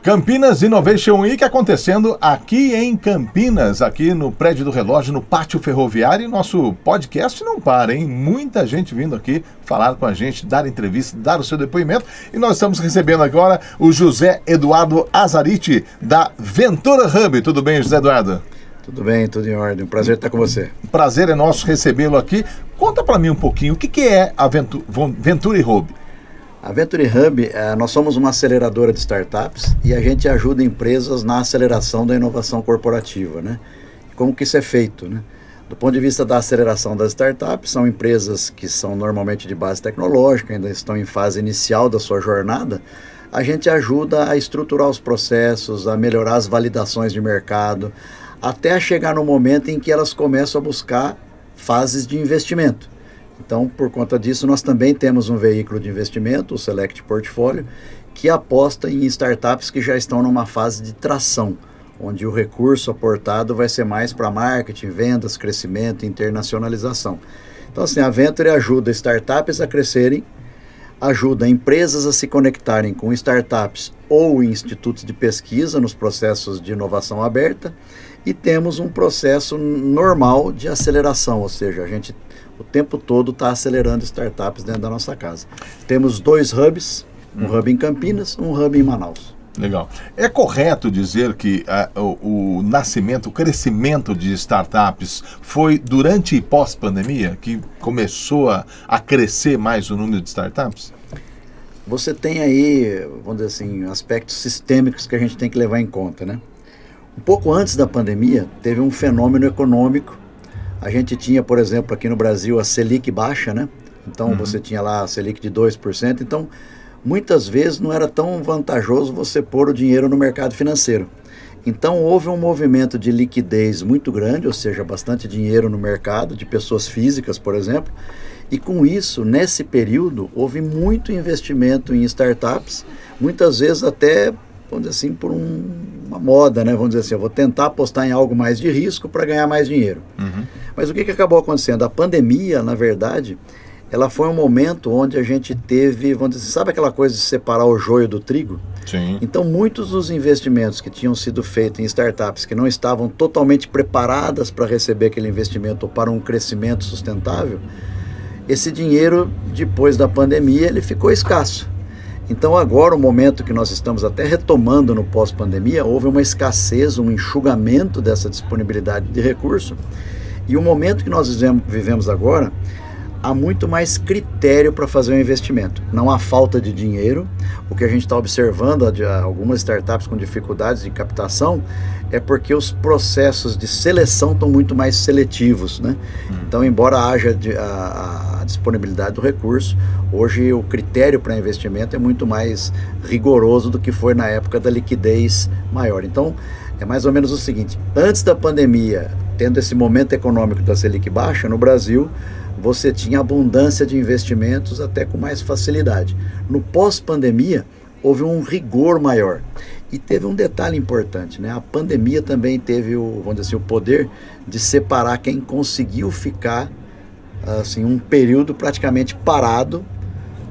Campinas Innovation Week acontecendo aqui em Campinas, aqui no Prédio do Relógio, no Pátio Ferroviário. E nosso podcast não para, hein? Muita gente vindo aqui falar com a gente, dar entrevista, dar o seu depoimento. E nós estamos recebendo agora o José Eduardo Azariti, da Ventura Hub. Tudo bem, José Eduardo? Tudo bem, tudo em ordem. Um prazer estar com você. Prazer é nosso recebê-lo aqui. Conta para mim um pouquinho, o que é a Ventura Hub? A Venture Hub, nós somos uma aceleradora de startups e a gente ajuda empresas na aceleração da inovação corporativa, né? Como que isso é feito, né? Do ponto de vista da aceleração das startups, são empresas que são normalmente de base tecnológica, ainda estão em fase inicial da sua jornada. A gente ajuda a estruturar os processos, a melhorar as validações de mercado, até chegar no momento em que elas começam a buscar fases de investimento. Então, por conta disso, nós também temos um veículo de investimento, o Select Portfolio, que aposta em startups que já estão numa fase de tração, onde o recurso aportado vai ser mais para marketing, vendas, crescimento, internacionalização. Então, assim, a Venture ajuda startups a crescerem, ajuda empresas a se conectarem com startups ou institutos de pesquisa nos processos de inovação aberta, e temos um processo normal de aceleração, ou seja, a gente o tempo todo está acelerando startups dentro da nossa casa. Temos 2 hubs, um hub em Campinas, um hub em Manaus. Legal. É correto dizer que o nascimento, o crescimento de startups foi durante e pós-pandemia que começou a crescer mais o número de startups? Você tem aí, vamos dizer assim, aspectos sistêmicos que a gente tem que levar em conta, né? Um pouco antes da pandemia, teve um fenômeno econômico. A gente tinha, por exemplo, aqui no Brasil, a Selic baixa, né? Então, você tinha lá a Selic de 2%. Então, muitas vezes não era tão vantajoso você pôr o dinheiro no mercado financeiro. Então, houve um movimento de liquidez muito grande, ou seja, bastante dinheiro no mercado, de pessoas físicas, por exemplo. E com isso, nesse período, houve muito investimento em startups, muitas vezes até, vamos dizer assim, por uma moda, né? Vamos dizer assim, eu vou tentar apostar em algo mais de risco para ganhar mais dinheiro. Mas o que acabou acontecendo? A pandemia, na verdade, ela foi um momento onde a gente teve, vamos dizer, sabe aquela coisa de separar o joio do trigo? Sim. Então, muitos dos investimentos que tinham sido feitos em startups que não estavam totalmente preparadas para receber aquele investimento ou para um crescimento sustentável, esse dinheiro, depois da pandemia, ele ficou escasso. Então, agora, o momento que nós estamos até retomando no pós-pandemia, houve uma escassez, um enxugamento dessa disponibilidade de recurso. E o momento que nós vivemos agora, há muito mais critério para fazer um investimento. Não há falta de dinheiro. O que a gente está observando, algumas startups com dificuldades de captação, é porque os processos de seleção estão muito mais seletivos, né? Então, embora haja a disponibilidade do recurso, hoje o critério para investimento é muito mais rigoroso do que foi na época da liquidez maior. Então, é mais ou menos o seguinte: antes da pandemia, tendo esse momento econômico da Selic baixa, no Brasil, você tinha abundância de investimentos até com mais facilidade. No pós-pandemia, houve um rigor maior. E teve um detalhe importante, né? A pandemia também teve vamos dizer assim, o poder de separar quem conseguiu ficar assim, um período praticamente parado,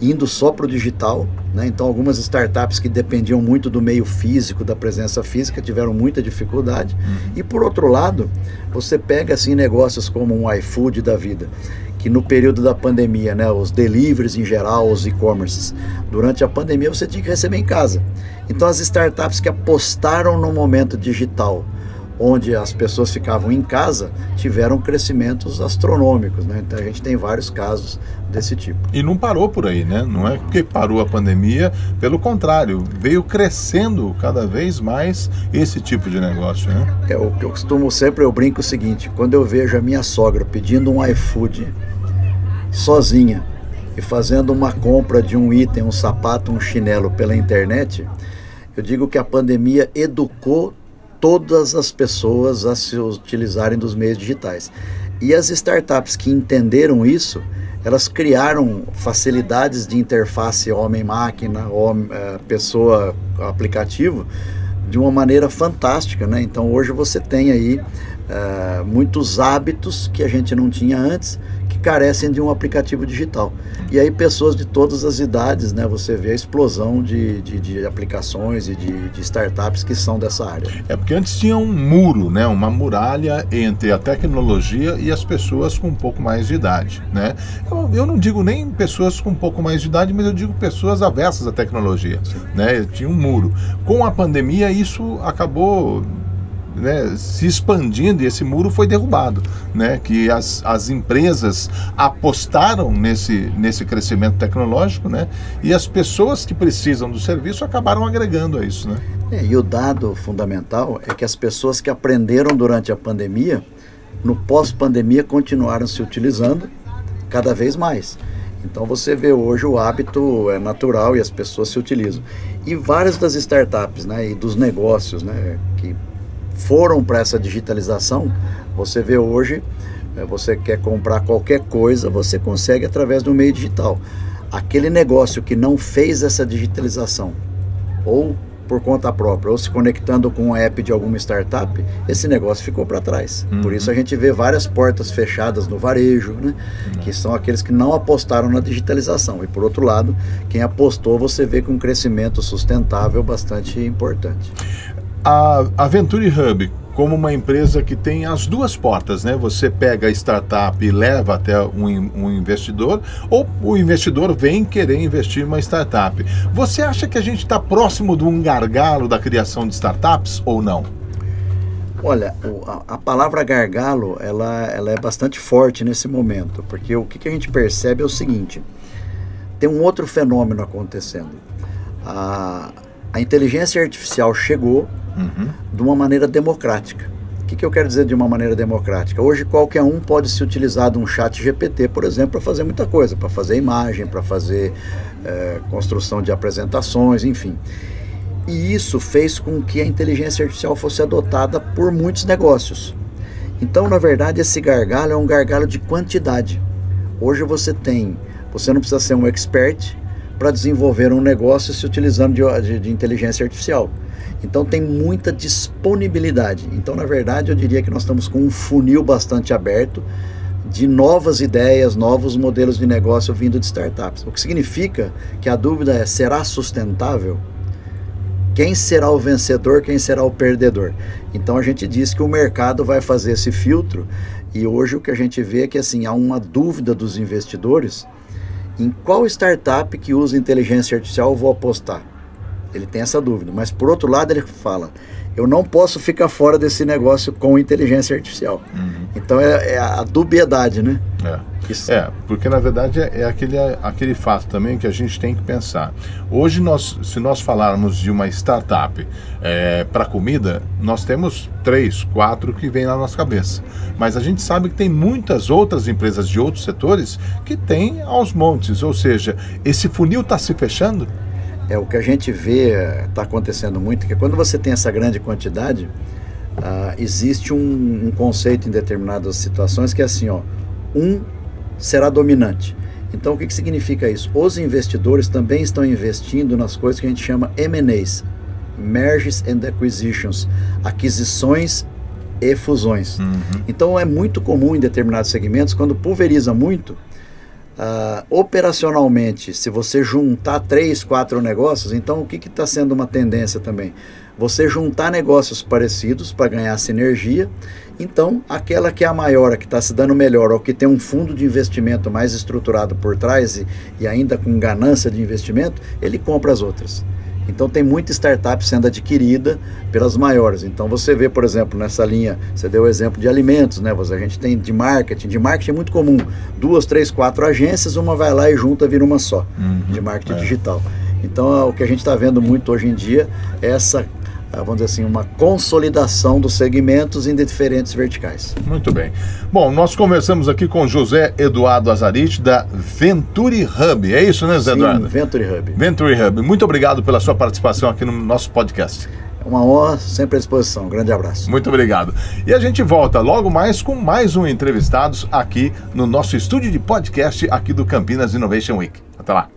indo só para o digital, né? Então, algumas startups que dependiam muito do meio físico, da presença física, tiveram muita dificuldade. E, por outro lado, você pega assim, negócios como um iFood da vida, que no período da pandemia, né, os deliveries em geral, os e-commerces, durante a pandemia você tinha que receber em casa. Então, as startups que apostaram no momento digital, onde as pessoas ficavam em casa, tiveram crescimentos astronômicos, né? Então a gente tem vários casos desse tipo. E não parou por aí, né? Não é porque parou a pandemia, pelo contrário, veio crescendo cada vez mais esse tipo de negócio, né? O que eu costumo sempre, eu brinco o seguinte: quando eu vejo a minha sogra pedindo um iFood sozinha e fazendo uma compra de um item, um sapato, um chinelo pela internet, eu digo que a pandemia educou todas as pessoas a se utilizarem dos meios digitais. E as startups que entenderam isso, elas criaram facilidades de interface homem-máquina, pessoa-aplicativo, de uma maneira fantástica, né? Então hoje você tem aí muitos hábitos que a gente não tinha antes, que que carecem de um aplicativo digital. E aí pessoas de todas as idades, né, você vê a explosão de aplicações e de startups que são dessa área. É porque antes tinha um muro, né, uma muralha entre a tecnologia e as pessoas com um pouco mais de idade, né? Eu não digo nem pessoas com um pouco mais de idade, mas eu digo pessoas avessas à tecnologia, né? Tinha um muro. Com a pandemia isso acabou, né, se expandindo, e esse muro foi derrubado, né, que as empresas apostaram nesse crescimento tecnológico, né, e as pessoas que precisam do serviço acabaram agregando a isso, né? E o dado fundamental é que as pessoas que aprenderam durante a pandemia, no pós-pandemia continuaram se utilizando cada vez mais. Então você vê hoje o hábito é natural e as pessoas se utilizam. E várias das startups, né, e dos negócios, né, que foram para essa digitalização, você vê hoje, você quer comprar qualquer coisa, você consegue através do meio digital. Aquele negócio que não fez essa digitalização, ou por conta própria, ou se conectando com um app de alguma startup, esse negócio ficou para trás. Por isso a gente vê várias portas fechadas no varejo, né? Que são aqueles que não apostaram na digitalização. E por outro lado, quem apostou, você vê com um crescimento sustentável bastante importante. A Venture Hub, como uma empresa que tem as duas portas, né? Você pega a startup e leva até um investidor, ou o investidor vem querer investir em uma startup. Você acha que a gente está próximo de um gargalo da criação de startups ou não? Olha, a palavra gargalo, ela é bastante forte nesse momento, porque o que a gente percebe é o seguinte: tem um outro fenômeno acontecendo. A inteligência artificial chegou de uma maneira democrática. O que eu quero dizer de uma maneira democrática? Hoje qualquer um pode se utilizar de um chat GPT, por exemplo, para fazer muita coisa, para fazer imagem, para fazer construção de apresentações, enfim. E isso fez com que a inteligência artificial fosse adotada por muitos negócios. Então, na verdade, esse gargalo é um gargalo de quantidade. Hoje você não precisa ser um expert para desenvolver um negócio se utilizando de inteligência artificial. Então tem muita disponibilidade. Então, na verdade, eu diria que nós estamos com um funil bastante aberto de novas ideias, novos modelos de negócio vindo de startups. O que significa que a dúvida é: será sustentável? Quem será o vencedor, quem será o perdedor? Então a gente diz que o mercado vai fazer esse filtro, e hoje o que a gente vê é que assim, há uma dúvida dos investidores em qual startup que usa inteligência artificial eu vou apostar. Ele tem essa dúvida, mas por outro lado ele fala: eu não posso ficar fora desse negócio com inteligência artificial. Então é a dubiedade, né? Porque na verdade é aquele fato também que a gente tem que pensar. Hoje, se nós falarmos de uma startup para comida, nós temos 3, 4 que vêm na nossa cabeça. Mas a gente sabe que tem muitas outras empresas de outros setores que têm aos montes. Ou seja, esse funil está se fechando? O que a gente vê está acontecendo muito, que quando você tem essa grande quantidade, existe um conceito em determinadas situações que é assim, será dominante. Então o que significa isso? Os investidores também estão investindo nas coisas que a gente chama M&As, Mergers and Acquisitions, aquisições e fusões. Então é muito comum em determinados segmentos, quando pulveriza muito, operacionalmente, se você juntar 3, 4 negócios, então o que está sendo uma tendência também? Você juntar negócios parecidos para ganhar sinergia. Então, aquela que é a maior, a que está se dando melhor, ou que tem um fundo de investimento mais estruturado por trás e ainda com ganância de investimento, ele compra as outras. Então tem muita startup sendo adquirida pelas maiores. Então você vê, por exemplo, nessa linha, você deu o exemplo de alimentos, né? A gente tem de marketing é muito comum. 2, 3, 4 agências, uma vai lá e junta, vira uma só, de marketing digital. Então o que a gente está vendo muito hoje em dia é essa, vamos dizer assim, uma consolidação dos segmentos em diferentes verticais. Muito bem. Bom, nós conversamos aqui com José Eduardo Azariti, da Venture Hub. É isso, né, José Eduardo? Sim, Venture Hub. Venture Hub. Muito obrigado pela sua participação aqui no nosso podcast. É uma honra, sempre à disposição. Um grande abraço. Muito obrigado. E a gente volta logo mais com mais um Entrevistados aqui no nosso estúdio de podcast aqui do Campinas Innovation Week. Até lá.